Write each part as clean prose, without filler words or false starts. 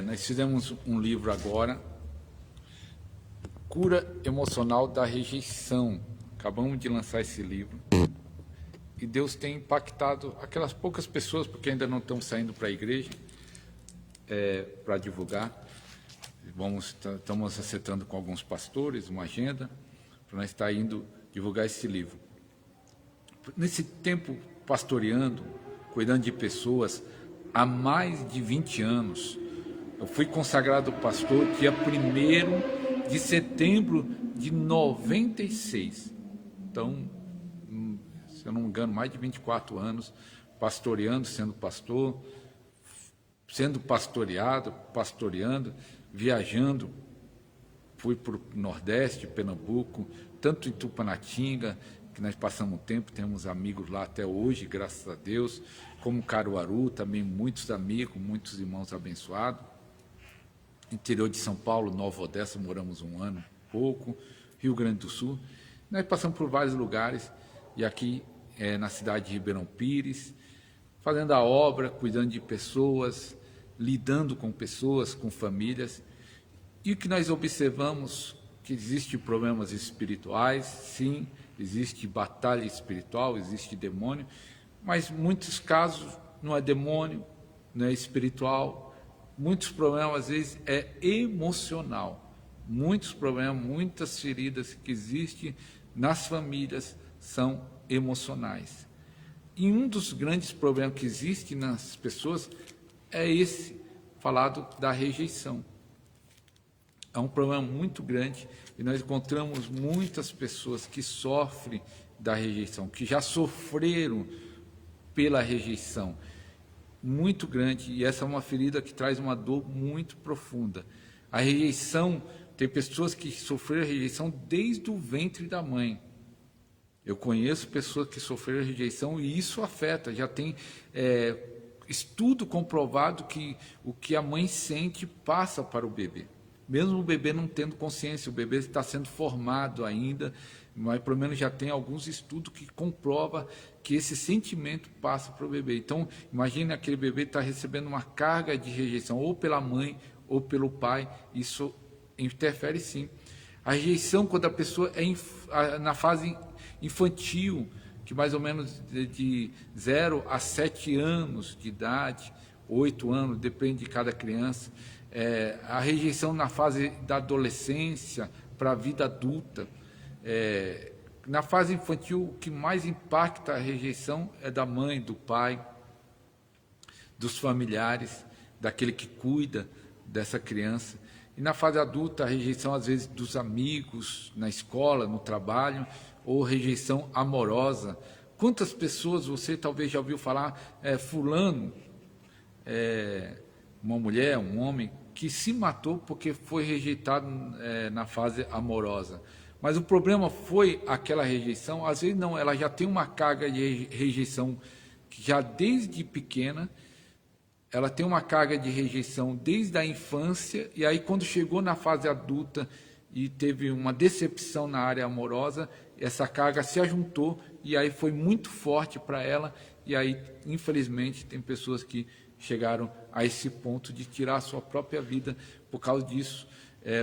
Nós fizemos um livro agora, Cura Emocional da Rejeição. Acabamos de lançar esse livro. E Deus tem impactado aquelas poucas pessoas, porque ainda não estão saindo para a igreja, para divulgar. Estamos acertando com alguns pastores uma agenda para nós estar indo divulgar esse livro. Nesse tempo pastoreando, cuidando de pessoas, há mais de 20 anos, eu fui consagrado pastor dia 1º de setembro de 96. Então, se eu não me engano, mais de 24 anos pastoreando, sendo pastor, sendo pastoreado, pastoreando, viajando. Fui para o Nordeste, Pernambuco, tanto em Tupanatinga, que nós passamos um tempo, temos amigos lá até hoje, graças a Deus, como Caruaru, também muitos amigos, muitos irmãos abençoados. Interior de São Paulo, Nova Odessa, moramos um ano e pouco, Rio Grande do Sul. Nós passamos por vários lugares, e aqui na cidade de Ribeirão Pires, fazendo a obra, cuidando de pessoas, lidando com pessoas, com famílias. E o que nós observamos, que existem problemas espirituais, sim, existe batalha espiritual, existe demônio, mas muitos casos não é demônio, não é espiritual. Muitos problemas, às vezes, é emocional. Muitos problemas, muitas feridas que existem nas famílias são emocionais. E um dos grandes problemas que existe nas pessoas é esse, falado da rejeição. É um problema muito grande e nós encontramos muitas pessoas que sofrem da rejeição, que já sofreram pela rejeição. Muito grande, e essa é uma ferida que traz uma dor muito profunda. A rejeição, tem pessoas que sofreram rejeição desde o ventre da mãe. Eu conheço pessoas que sofreram rejeição e isso afeta, já tem estudo comprovado que o que a mãe sente passa para o bebê. Mesmo o bebê não tendo consciência, o bebê está sendo formado ainda, mas pelo menos já tem alguns estudos que comprovam que esse sentimento passa para o bebê. Então, imagine aquele bebê estar recebendo uma carga de rejeição, ou pela mãe, ou pelo pai, isso interfere sim. A rejeição, quando a pessoa na fase infantil, que mais ou menos de 0 a 7 anos de idade, 8 anos, depende de cada criança, a rejeição na fase da adolescência para a vida adulta. Na fase infantil, o que mais impacta a rejeição é da mãe, do pai, dos familiares, daquele que cuida dessa criança. E na fase adulta, a rejeição, às vezes, dos amigos, na escola, no trabalho, ou rejeição amorosa. Quantas pessoas você talvez já ouviu falar, fulano, uma mulher, um homem, que se matou porque foi rejeitado na fase amorosa. Mas o problema foi aquela rejeição, às vezes não, ela já tem uma carga de rejeição que já desde pequena, ela tem uma carga de rejeição desde a infância, e aí quando chegou na fase adulta e teve uma decepção na área amorosa, essa carga se ajuntou e aí foi muito forte para ela, e aí, infelizmente, tem pessoas que chegaram a esse ponto de tirar a sua própria vida por causa disso.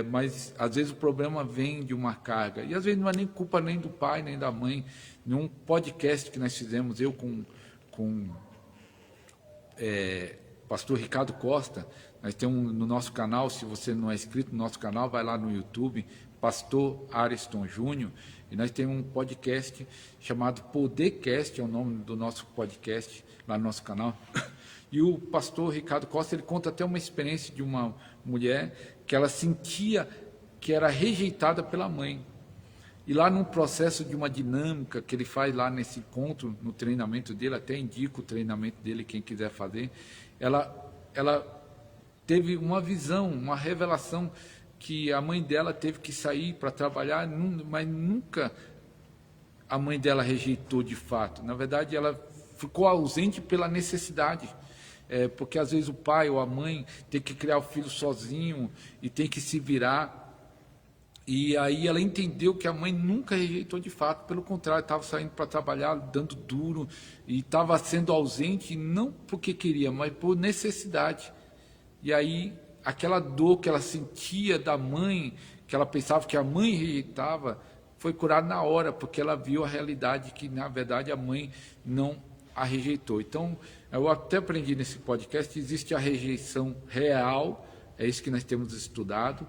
Mas, às vezes, o problema vem de uma carga. E, às vezes, não é nem culpa nem do pai, nem da mãe. Num podcast que nós fizemos, eu com o pastor Ricardo Costa, nós temos no nosso canal, se você não é inscrito no nosso canal, vai lá no YouTube, Pastor Ariston Júnior, e nós temos um podcast chamado Podercast, é o nome do nosso podcast, lá no nosso canal. E o pastor Ricardo Costa, ele conta até uma experiência de uma mulher que ela sentia que era rejeitada pela mãe. E lá num processo de uma dinâmica que ele faz lá nesse encontro, no treinamento dele, até indico o treinamento dele, quem quiser fazer, ela teve uma visão, uma revelação que a mãe dela teve que sair para trabalhar, mas nunca a mãe dela rejeitou de fato. Na verdade, ela ficou ausente pela necessidade. Porque às vezes o pai ou a mãe tem que criar o filho sozinho e tem que se virar. E aí ela entendeu que a mãe nunca rejeitou de fato, pelo contrário, estava saindo para trabalhar, dando duro, e estava sendo ausente, não porque queria, mas por necessidade. E aí aquela dor que ela sentia da mãe, que ela pensava que a mãe rejeitava, foi curada na hora, porque ela viu a realidade que, na verdade, a mãe não a rejeitou. Então, eu até aprendi nesse podcast, existe a rejeição real, é isso que nós temos estudado,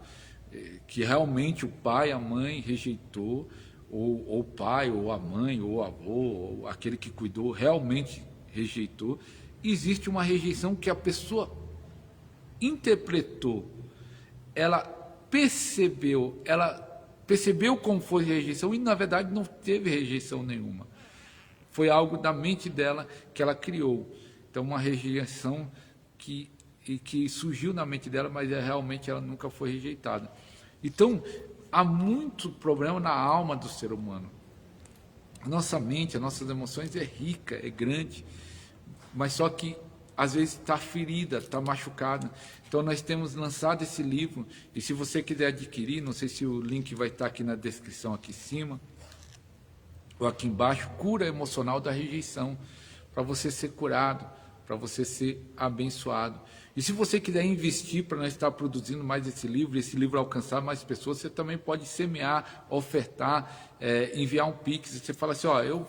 que realmente o pai, a mãe rejeitou, ou o pai, ou a mãe, ou o avô, ou aquele que cuidou, realmente rejeitou. Existe uma rejeição que a pessoa interpretou, ela percebeu como foi rejeição e, na verdade, não teve rejeição nenhuma. Foi algo da mente dela que ela criou. Então, uma rejeição que surgiu na mente dela, mas realmente ela nunca foi rejeitada. Então, há muito problema na alma do ser humano. A nossa mente, as nossas emoções é rica, é grande, mas só que às vezes está ferida, está machucada. Então, nós temos lançado esse livro, e se você quiser adquirir, não sei se o link vai estar aqui na descrição, aqui em cima, ou aqui embaixo, Cura Emocional da Rejeição, para você ser curado, para você ser abençoado. E se você quiser investir para nós estar produzindo mais esse livro alcançar mais pessoas, você também pode semear, ofertar, enviar um Pix. Você fala assim, eu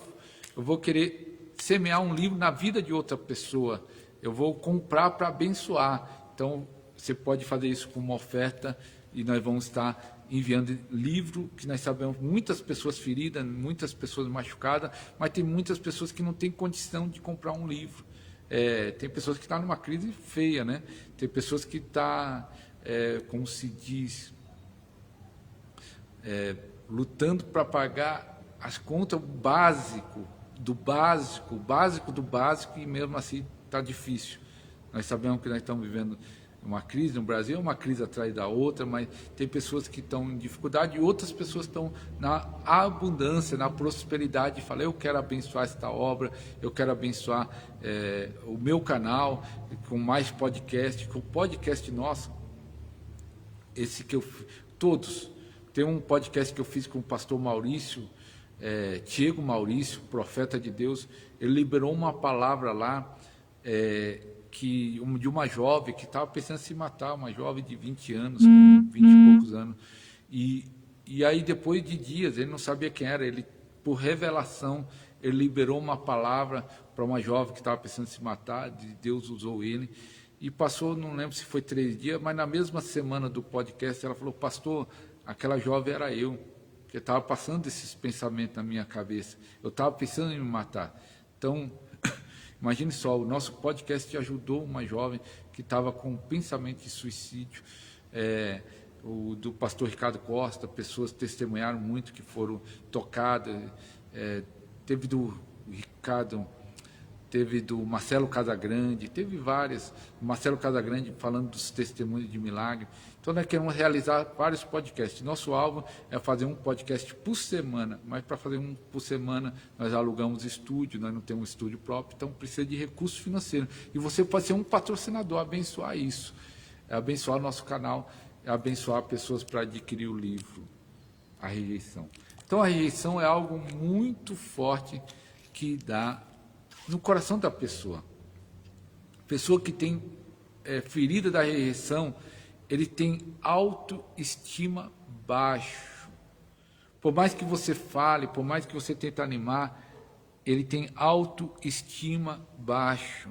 vou querer semear um livro na vida de outra pessoa, eu vou comprar para abençoar. Então, você pode fazer isso com uma oferta e nós vamos estar enviando livro, que nós sabemos, muitas pessoas feridas, muitas pessoas machucadas, mas tem muitas pessoas que não têm condição de comprar um livro. Tem pessoas que estão numa crise feia, né? Tem pessoas que estão, como se diz, lutando para pagar as contas do básico, e mesmo assim está difícil. Nós sabemos que nós estamos vivendo uma crise no Brasil, uma crise atrás da outra, mas tem pessoas que estão em dificuldade e outras pessoas estão na abundância, na prosperidade. Falei, eu quero abençoar esta obra, eu quero abençoar o meu canal com mais podcast, com o podcast nosso, esse que todos. Tem um podcast que eu fiz com o pastor Maurício, Tiago Maurício, profeta de Deus. Ele liberou uma palavra lá, de uma jovem que estava pensando em se matar, uma jovem de 20 anos, 20 e poucos anos. E aí, depois de dias, ele não sabia quem era, por revelação, ele liberou uma palavra para uma jovem que estava pensando em se matar, Deus usou ele, e passou, não lembro se foi 3 dias, mas na mesma semana do podcast, ela falou, pastor, aquela jovem era eu, que estava passando esses pensamentos na minha cabeça, eu estava pensando em me matar. Então, imagine só, o nosso podcast ajudou uma jovem que estava com pensamento de suicídio, o do pastor Ricardo Costa, pessoas testemunharam muito que foram tocadas, teve do Ricardo, teve do Marcelo Casagrande, teve várias, o Marcelo Casagrande falando dos testemunhos de milagre. Então, nós queremos realizar vários podcasts. Nosso alvo é fazer um podcast por semana, mas para fazer um por semana, nós alugamos estúdio, nós não temos estúdio próprio, então precisa de recursos financeiros. E você pode ser um patrocinador, abençoar isso, abençoar o nosso canal, abençoar pessoas para adquirir o livro, A Rejeição. Então, a rejeição é algo muito forte que dá no coração da pessoa. Pessoa que tem ferida da rejeição, ele tem autoestima baixo. Por mais que você fale, por mais que você tente animar, ele tem autoestima baixo.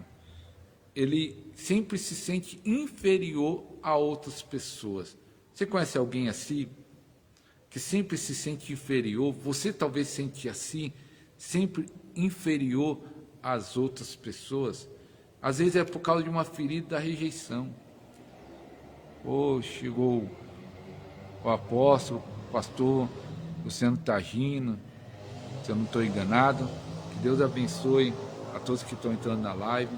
Ele sempre se sente inferior a outras pessoas. Você conhece alguém assim? Que sempre se sente inferior? Você talvez se sente assim, sempre inferior às outras pessoas? Às vezes é por causa de uma ferida da rejeição. Chegou o apóstolo, o pastor Luciano Tagino, se eu não estou enganado. Que Deus abençoe a todos que estão entrando na live.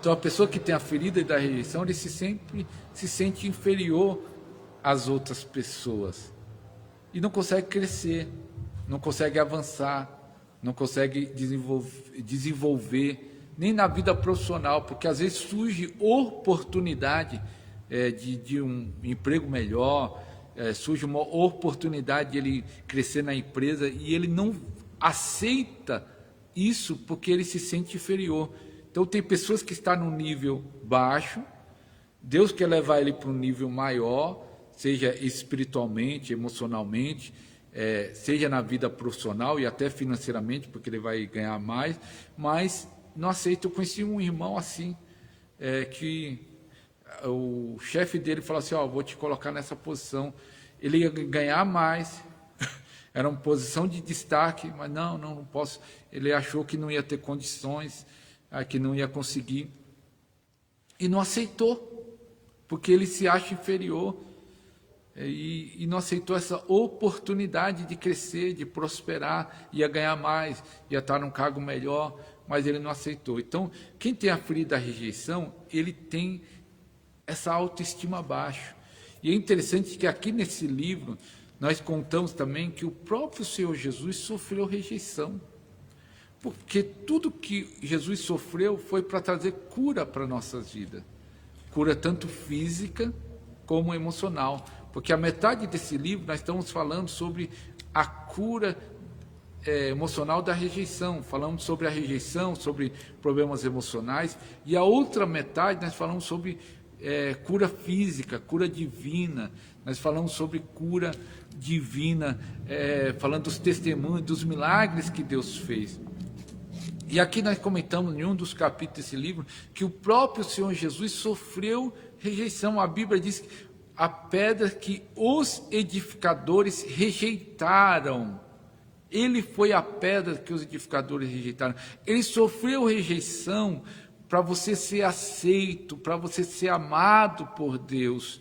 Então, a pessoa que tem a ferida da rejeição, ele sempre se sente inferior às outras pessoas. E não consegue crescer, não consegue avançar, não consegue desenvolver, nem na vida profissional, porque às vezes surge oportunidade de um emprego melhor, surge uma oportunidade de ele crescer na empresa e ele não aceita isso porque ele se sente inferior. Então, tem pessoas que estão num nível baixo Deus quer levar ele para um nível maior, seja espiritualmente, emocionalmente, seja na vida profissional e até financeiramente, porque ele vai ganhar mais, mas não aceita. Eu conheci um irmão assim, que o chefe dele falou assim, vou te colocar nessa posição. Ele ia ganhar mais, era uma posição de destaque, mas não posso. Ele achou que não ia ter condições, que não ia conseguir, e não aceitou, porque ele se acha inferior, e não aceitou essa oportunidade de crescer, de prosperar, ia ganhar mais, ia estar num cargo melhor, mas ele não aceitou. Então, quem tem a ferida da rejeição, ele tem essa autoestima baixa. E é interessante que aqui nesse livro, nós contamos também que o próprio Senhor Jesus sofreu rejeição. Porque tudo que Jesus sofreu foi para trazer cura para nossas vidas. Cura tanto física como emocional. Porque a metade desse livro nós estamos falando sobre a cura emocional da rejeição. Falamos sobre a rejeição, sobre problemas emocionais. E a outra metade nós falamos sobre cura física, cura divina. Nós falamos sobre cura divina, falando dos testemunhos, dos milagres que Deus fez. E aqui nós comentamos em um dos capítulos desse livro que o próprio Senhor Jesus sofreu rejeição. A Bíblia diz que a pedra que os edificadores rejeitaram, ele foi a pedra que os edificadores rejeitaram. Ele sofreu rejeição para você ser aceito, para você ser amado por Deus.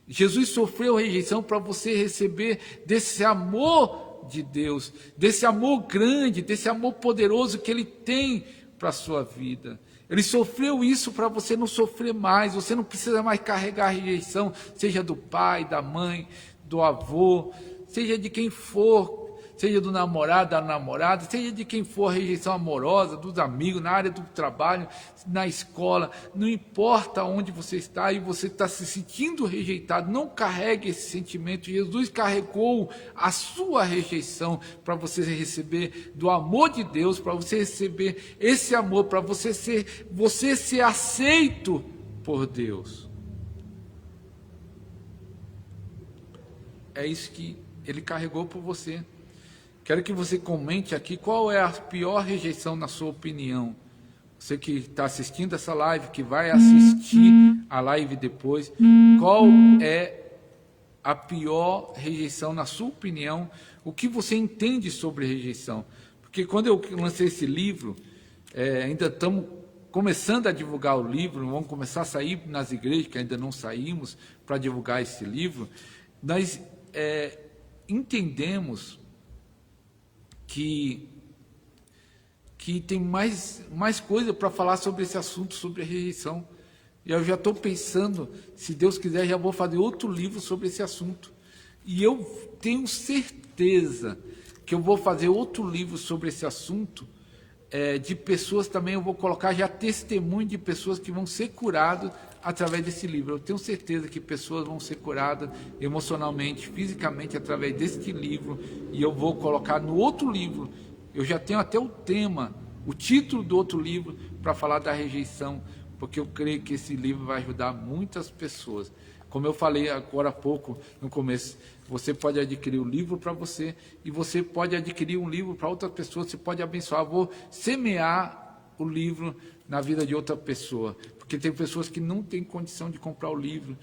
Jesus sofreu rejeição para você receber desse amor de Deus, desse amor grande, desse amor poderoso que Ele tem para a sua vida. Ele sofreu isso para você não sofrer mais, você não precisa mais carregar a rejeição, seja do pai, da mãe, do avô, seja de quem for, seja do namorado, da namorada, seja de quem for, a rejeição amorosa, dos amigos, na área do trabalho, na escola, não importa onde você está e você está se sentindo rejeitado, não carregue esse sentimento. Jesus carregou a sua rejeição para você receber do amor de Deus, para você receber esse amor, para você ser aceito por Deus. É isso que Ele carregou por você. Quero que você comente aqui qual é a pior rejeição na sua opinião. Você que está assistindo essa live, que vai assistir a live depois, qual é a pior rejeição na sua opinião? O que você entende sobre rejeição? Porque quando eu lancei esse livro, ainda estamos começando a divulgar o livro, vamos começar a sair nas igrejas, que ainda não saímos, para divulgar esse livro. Nós entendemos que tem mais coisa para falar sobre esse assunto, sobre a rejeição. E eu já estou pensando, se Deus quiser, já vou fazer outro livro sobre esse assunto. E eu tenho certeza que eu vou fazer outro livro sobre esse assunto, de pessoas também, eu vou colocar já testemunho de pessoas que vão ser curadas através desse livro. Eu tenho certeza que pessoas vão ser curadas emocionalmente, fisicamente, através deste livro, e eu vou colocar no outro livro. Eu já tenho até o tema, o título do outro livro, para falar da rejeição, porque eu creio que esse livro vai ajudar muitas pessoas. Como eu falei agora há pouco, no começo, você pode adquirir o livro para você, e você pode adquirir um livro para outras pessoas, você pode abençoar. Vou semear o livro na vida de outra pessoa, porque tem pessoas que não têm condição de comprar o livro,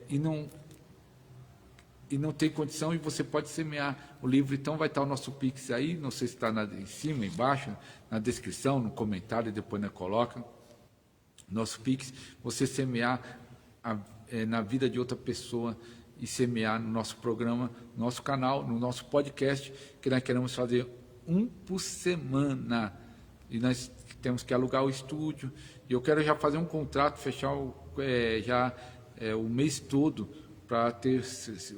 e não tem condição, e você pode semear o livro. Então vai estar o nosso Pix aí, não sei se está em cima, embaixo, na descrição, no comentário, depois nós coloca nosso Pix, você semear na vida de outra pessoa e semear no nosso programa, no nosso canal, no nosso podcast, que nós queremos fazer um por semana, e nós temos que alugar o estúdio, e eu quero já fazer um contrato, fechar o mês todo, para ter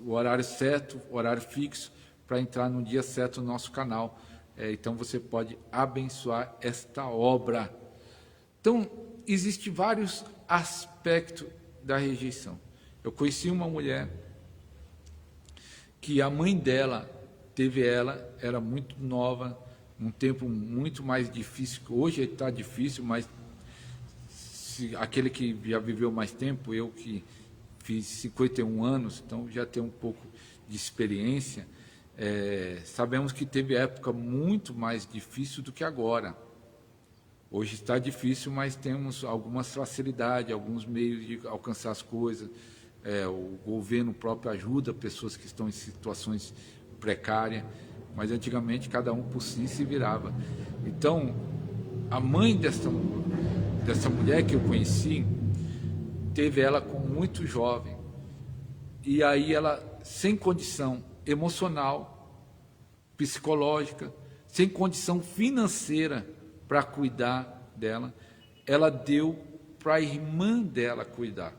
o horário certo, o horário fixo, para entrar no dia certo no nosso canal. Então você pode abençoar esta obra. Então, existem vários aspectos da rejeição. Eu conheci uma mulher que a mãe dela teve era muito nova, num tempo muito mais difícil, que hoje está difícil, mas aquele que já viveu mais tempo, eu que fiz 51 anos, então já tenho um pouco de experiência, sabemos que teve época muito mais difícil do que agora. Hoje está difícil, mas temos algumas facilidades, alguns meios de alcançar as coisas. O governo próprio ajuda pessoas que estão em situações precárias, mas antigamente cada um por si se virava. Então, a mãe dessa mulher que eu conheci, teve ela com muito jovem, e aí ela, sem condição emocional, psicológica, sem condição financeira para cuidar dela, ela deu para a irmã dela cuidar.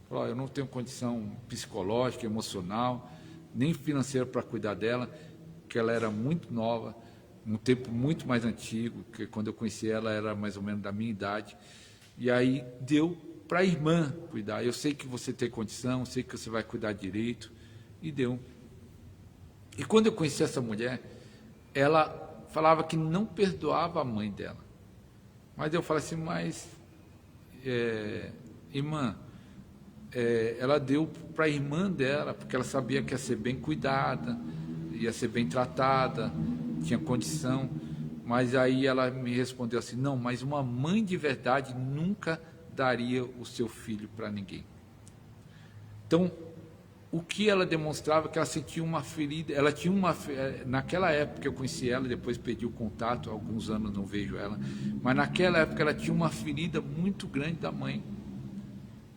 Falou: eu não tenho condição psicológica, emocional, nem financeira para cuidar dela, que ela era muito nova, um tempo muito mais antigo, que quando eu conheci ela era mais ou menos da minha idade, e aí deu para a irmã cuidar. Eu sei que você tem condição, sei que você vai cuidar direito, e deu. E quando eu conheci essa mulher, ela falava que não perdoava a mãe dela. Mas eu falei assim: mas, irmã, ela deu para a irmã dela, porque ela sabia que ia ser bem cuidada, ia ser bem tratada, tinha condição. Mas aí ela me respondeu assim: não, mas uma mãe de verdade nunca daria o seu filho para ninguém. Então, o que ela demonstrava, que ela sentia uma ferida, ela tinha naquela época eu conheci ela, depois perdi o contato, há alguns anos não vejo ela, mas naquela época ela tinha uma ferida muito grande da mãe,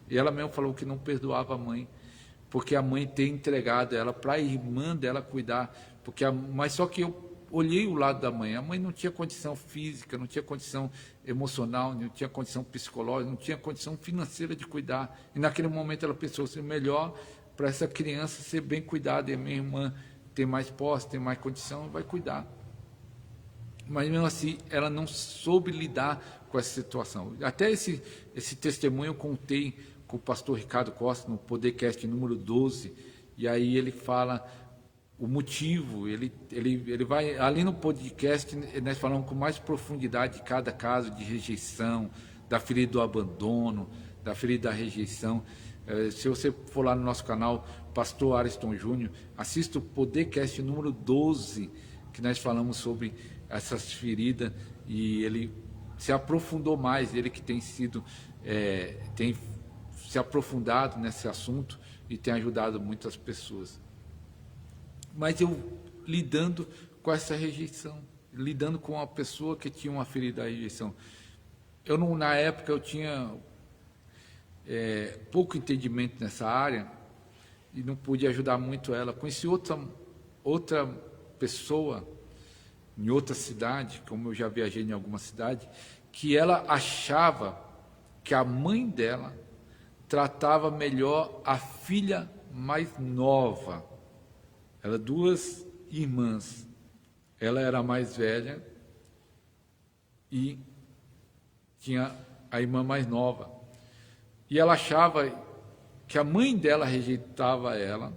e ela mesmo falou que não perdoava a mãe, porque a mãe ter entregado ela para a irmã dela cuidar, mas só que eu olhei o lado da mãe, a mãe não tinha condição física, não tinha condição emocional, não tinha condição psicológica, não tinha condição financeira de cuidar, e naquele momento ela pensou assim: melhor para essa criança ser bem cuidada, e a minha irmã ter mais posse, ter mais condição, vai cuidar. Mas mesmo assim, ela não soube lidar com essa situação. Até esse testemunho eu contei com o pastor Ricardo Costa, no Podercast número 12, e aí ele fala o motivo, ele vai, ali no podcast, nós falamos com mais profundidade de cada caso de rejeição, da ferida do abandono, da ferida da rejeição. Se você for lá no nosso canal, Pastor Ariston Júnior, assista o Podercast número 12, que nós falamos sobre essas feridas, e ele se aprofundou mais, ele que tem se aprofundado nesse assunto e tem ajudado muitas pessoas. Mas eu lidando com essa rejeição, lidando com uma pessoa que tinha uma ferida da rejeição. Na época eu tinha pouco entendimento nessa área e não pude ajudar muito ela. Conheci outra pessoa em outra cidade, como eu já viajei em alguma cidade, que ela achava que a mãe dela tratava melhor a filha mais nova. Eram duas irmãs. Ela era a mais velha e tinha a irmã mais nova. E ela achava que a mãe dela rejeitava ela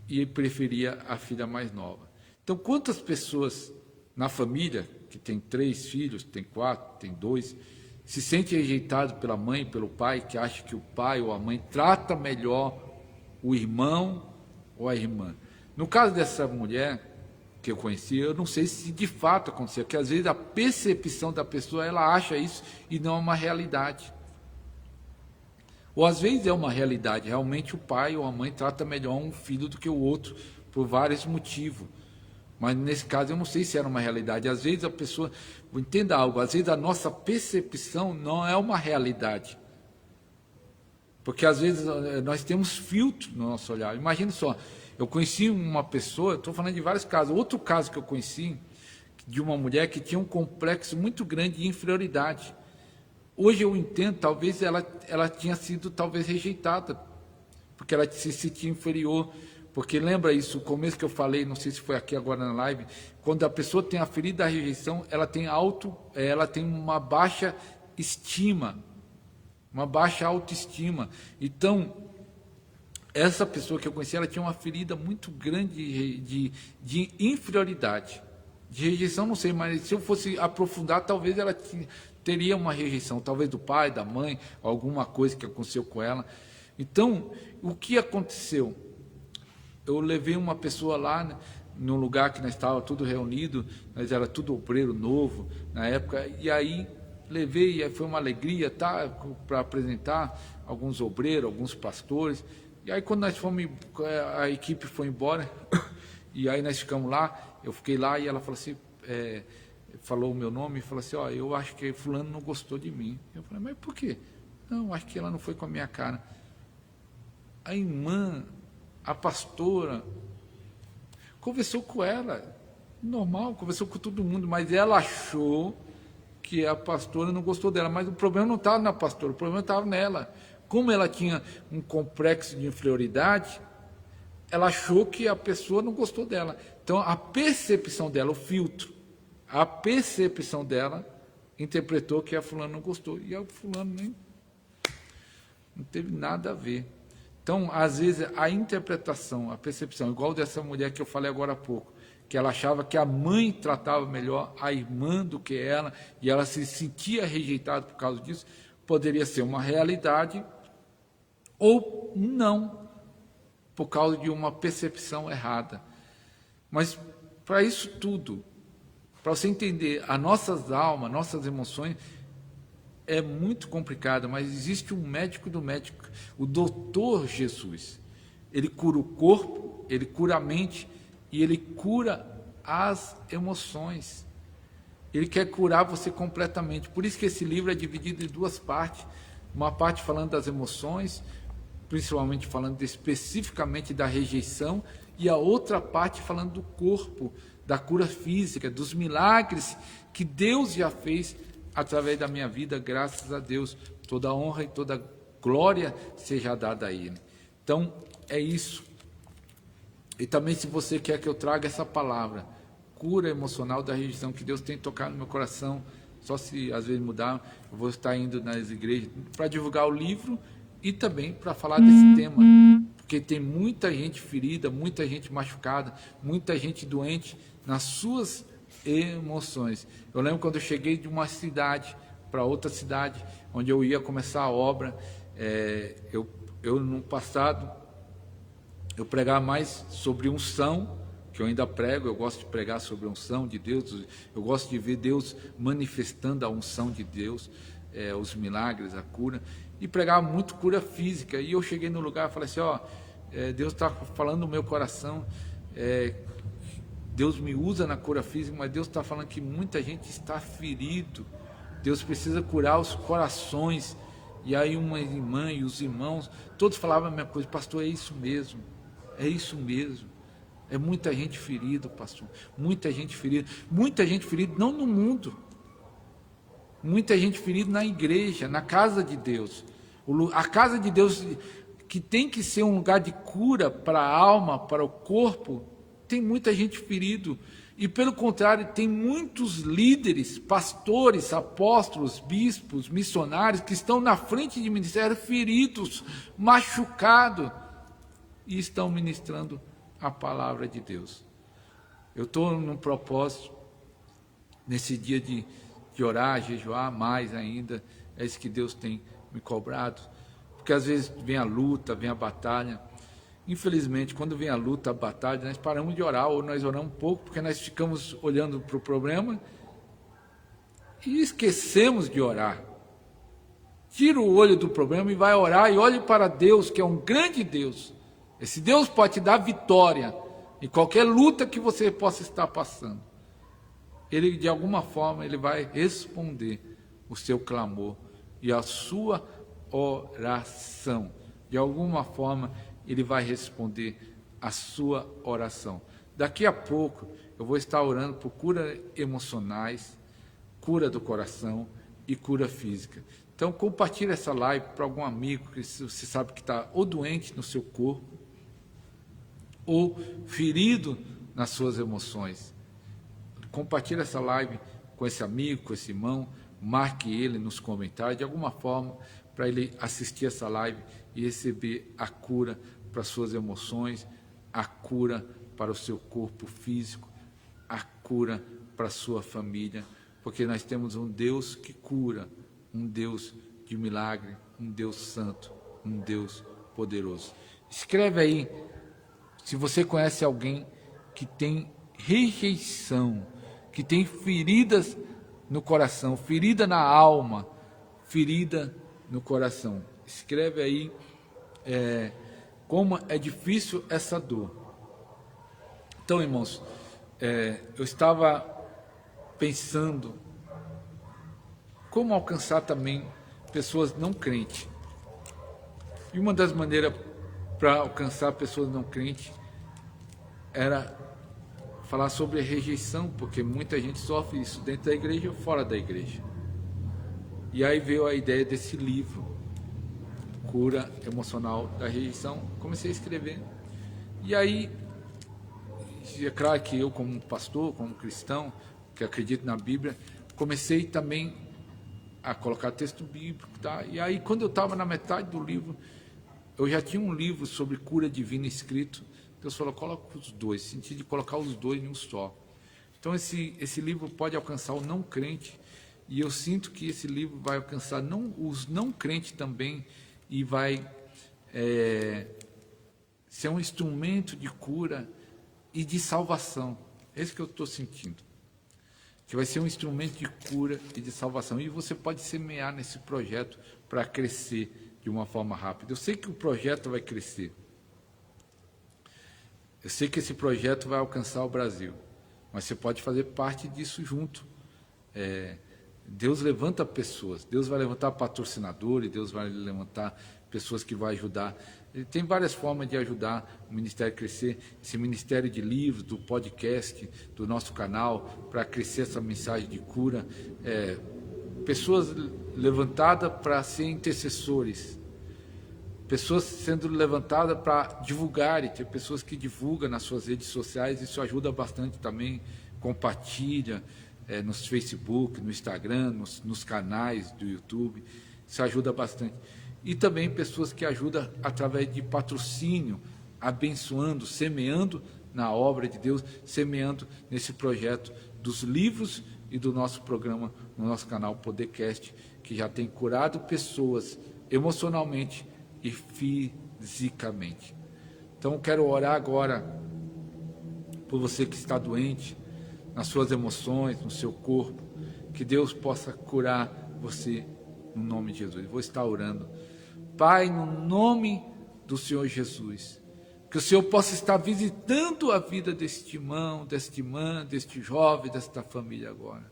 e preferia a filha mais nova. Então, quantas pessoas na família, que tem 3 filhos, tem 4, tem 2, se sente rejeitado pela mãe, pelo pai, que acha que o pai ou a mãe trata melhor o irmão ou a irmã. No caso dessa mulher que eu conheci, eu não sei se de fato acontecia, porque às vezes a percepção da pessoa, ela acha isso e não é uma realidade. Ou às vezes é uma realidade, realmente o pai ou a mãe trata melhor um filho do que o outro, por vários motivos. Mas nesse caso eu não sei se era uma realidade. Às vezes a pessoa, entenda algo, às vezes a nossa percepção não é uma realidade. Porque às vezes nós temos filtro no nosso olhar. Imagina só, eu conheci uma pessoa, estou falando de vários casos, outro caso que eu conheci, de uma mulher que tinha um complexo muito grande de inferioridade. Hoje eu entendo, talvez ela tinha sido talvez rejeitada, porque ela se sentia inferior. Porque lembra isso, o começo que eu falei, não sei se foi aqui agora na live, quando a pessoa tem a ferida da rejeição, ela tem uma baixa estima, uma baixa autoestima. Então, essa pessoa que eu conheci, ela tinha uma ferida muito grande de inferioridade. De rejeição, não sei, mas se eu fosse aprofundar, talvez ela teria uma rejeição, talvez do pai, da mãe, alguma coisa que aconteceu com ela. Então, o que aconteceu? Eu levei uma pessoa lá, né, num lugar que nós estávamos tudo reunido, nós era tudo obreiro novo na época, e aí levei, e aí foi uma alegria, tá, para apresentar alguns obreiros, alguns pastores. E aí quando nós fomos, a equipe foi embora, e aí nós ficamos lá, eu fiquei lá, e ela falou assim, falou o meu nome e falou assim, eu acho que fulano não gostou de mim. Eu falei, mas por quê? Não, acho que ela não foi com a minha cara. A irmã, a pastora, conversou com ela, normal, conversou com todo mundo, mas ela achou que a pastora não gostou dela. Mas o problema não estava na pastora, o problema estava nela. Como ela tinha um complexo de inferioridade, ela achou que a pessoa não gostou dela. Então, a percepção dela, o filtro, a percepção dela interpretou que a fulana não gostou. E a fulana nem não teve nada a ver. Então, às vezes, a interpretação, a percepção, igual dessa mulher que eu falei agora há pouco, que ela achava que a mãe tratava melhor a irmã do que ela, e ela se sentia rejeitada por causa disso, poderia ser uma realidade ou não, por causa de uma percepção errada. Mas, para isso tudo, para você entender, as nossas almas, nossas emoções, é muito complicado, mas existe um médico do médico, o doutor Jesus. Ele cura o corpo, ele cura a mente e ele cura as emoções. Ele quer curar você completamente. Por isso que esse livro é dividido em duas partes. Uma parte falando das emoções, principalmente falando especificamente da rejeição, e a outra parte falando do corpo, da cura física, dos milagres que Deus já fez através da minha vida, graças a Deus. Toda honra e toda glória seja dada a Ele. Então, é isso. E também, se você quer que eu traga essa palavra, cura emocional da rejeição, que Deus tem tocado no meu coração, só se às vezes mudar, eu vou estar indo nas igrejas para divulgar o livro e também para falar desse tema, porque tem muita gente ferida, muita gente machucada, muita gente doente nas suas emoções. Eu lembro quando eu cheguei de uma cidade para outra cidade, onde eu ia começar a obra, eu no passado, eu pregava mais sobre unção, que eu ainda prego, eu gosto de pregar sobre a unção de Deus, eu gosto de ver Deus manifestando a unção de Deus, os milagres, a cura, e pregava muito cura física. E eu cheguei no lugar e falei assim, Deus está falando no meu coração, Deus me usa na cura física, mas Deus está falando que muita gente está ferido, Deus precisa curar os corações. E aí uma irmã e os irmãos, todos falavam a mesma coisa, pastor, é isso mesmo, é muita gente ferida, pastor, muita gente ferida não no mundo, muita gente ferida na igreja, na casa de Deus. A casa de Deus, que tem que ser um lugar de cura para a alma, para o corpo, tem muita gente ferido. E pelo contrário, tem muitos líderes, pastores, apóstolos, bispos, missionários, que estão na frente de ministério feridos, machucados, e estão ministrando a palavra de Deus. Eu estou num propósito, nesse dia de orar, jejuar mais ainda, é isso que Deus tem me cobrado, porque às vezes vem a luta, vem a batalha. Infelizmente, quando vem a luta, a batalha, nós paramos de orar, ou nós oramos um pouco, porque nós ficamos olhando para o problema e esquecemos de orar. Tira o olho do problema e vai orar, e olhe para Deus, que é um grande Deus. Esse Deus pode te dar vitória em qualquer luta que você possa estar passando. Ele, de alguma forma, ele vai responder o seu clamor e a sua oração. De alguma forma, ele vai responder a sua oração. Daqui a pouco, eu vou estar orando por cura emocionais, cura do coração e cura física. Então, compartilhe essa live para algum amigo que você sabe que está ou doente no seu corpo, ou ferido nas suas emoções. Compartilhe essa live com esse amigo, com esse irmão, marque ele nos comentários, de alguma forma, para ele assistir essa live e receber a cura para suas emoções, a cura para o seu corpo físico, a cura para a sua família, porque porque nós temos um Deus que cura, um Deus de milagre, um Deus santo, um Deus poderoso. Escreve aí, se você conhece alguém que tem rejeição, que tem feridas no coração, ferida na alma, ferida no coração. Escreve aí como é difícil essa dor. Então, irmãos, eu estava pensando como alcançar também pessoas não crentes. E uma das maneiras para alcançar pessoas não crentes era falar sobre a rejeição, porque muita gente sofre isso dentro da igreja ou fora da igreja. E aí veio a ideia desse livro, Cura Emocional da Rejeição. Comecei a escrever. E aí, é claro que eu, como pastor, como cristão, que acredito na Bíblia, comecei também a colocar texto bíblico, tá? E aí, quando eu estava na metade do livro, eu já tinha um livro sobre cura divina escrito. Deus falou, coloca os dois, senti de colocar os dois em um só. Então, esse livro pode alcançar o não crente, e eu sinto que esse livro vai alcançar os não crentes também, e vai ser um instrumento de cura e de salvação. É isso que eu estou sentindo. Que vai ser um instrumento de cura e de salvação. E você pode semear nesse projeto para crescer de uma forma rápida. Eu sei que o projeto vai crescer. Eu sei que esse projeto vai alcançar o Brasil. Mas você pode fazer parte disso junto. Deus levanta pessoas. Deus vai levantar patrocinadores. Deus vai levantar pessoas que vão ajudar. Tem várias formas de ajudar o ministério a crescer. Esse ministério de livros, do podcast, do nosso canal, para crescer essa mensagem de cura. Pessoas levantadas para ser intercessores. Pessoas sendo levantadas para divulgar, e tem pessoas que divulgam nas suas redes sociais, isso ajuda bastante também, compartilha nos Facebook, no Instagram, nos canais do YouTube, isso ajuda bastante. E também pessoas que ajudam através de patrocínio, abençoando, semeando na obra de Deus, semeando nesse projeto dos livros e do nosso programa, no nosso canal Podercast, que já tem curado pessoas emocionalmente e fisicamente. Então, eu quero orar agora por você que está doente, nas suas emoções, no seu corpo, que Deus possa curar você no nome de Jesus. Eu vou estar orando. Pai, no nome do Senhor Jesus, que o Senhor possa estar visitando a vida deste irmão, desta irmã, deste jovem, desta família agora.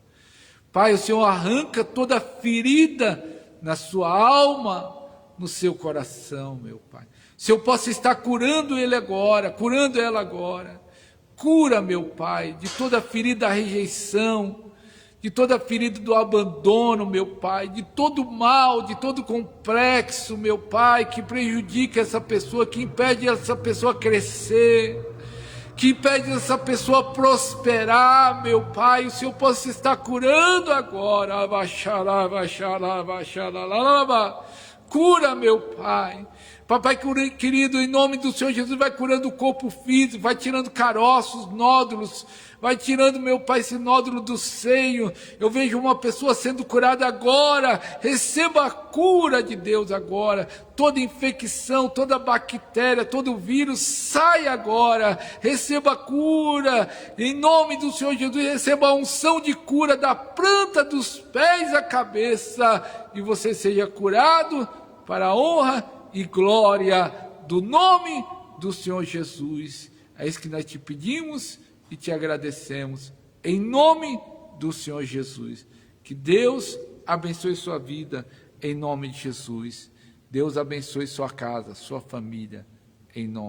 Pai, o Senhor arranca toda ferida na sua alma, no seu coração, meu Pai. O Senhor possa estar curando ele agora, curando ela agora. Cura, meu Pai, de toda ferida da rejeição, de toda ferida do abandono, meu Pai, de todo mal, de todo complexo, meu Pai, que prejudica essa pessoa, que impede essa pessoa crescer, que impede essa pessoa prosperar, meu Pai. O Senhor possa estar curando agora. Cura, meu Pai. Papai querido, em nome do Senhor Jesus, vai curando o corpo físico, vai tirando caroços, nódulos, vai tirando, meu Pai, esse nódulo do seio. Eu vejo uma pessoa sendo curada agora. Receba a cura de Deus agora. Toda infecção, toda bactéria, todo vírus, sai agora. Receba a cura, em nome do Senhor Jesus. Receba a unção de cura da planta dos pés à cabeça, e você seja curado para a honra e glória do nome do Senhor Jesus. É isso que nós te pedimos e te agradecemos, em nome do Senhor Jesus. Que Deus abençoe sua vida, em nome de Jesus. Deus abençoe sua casa, sua família, em nome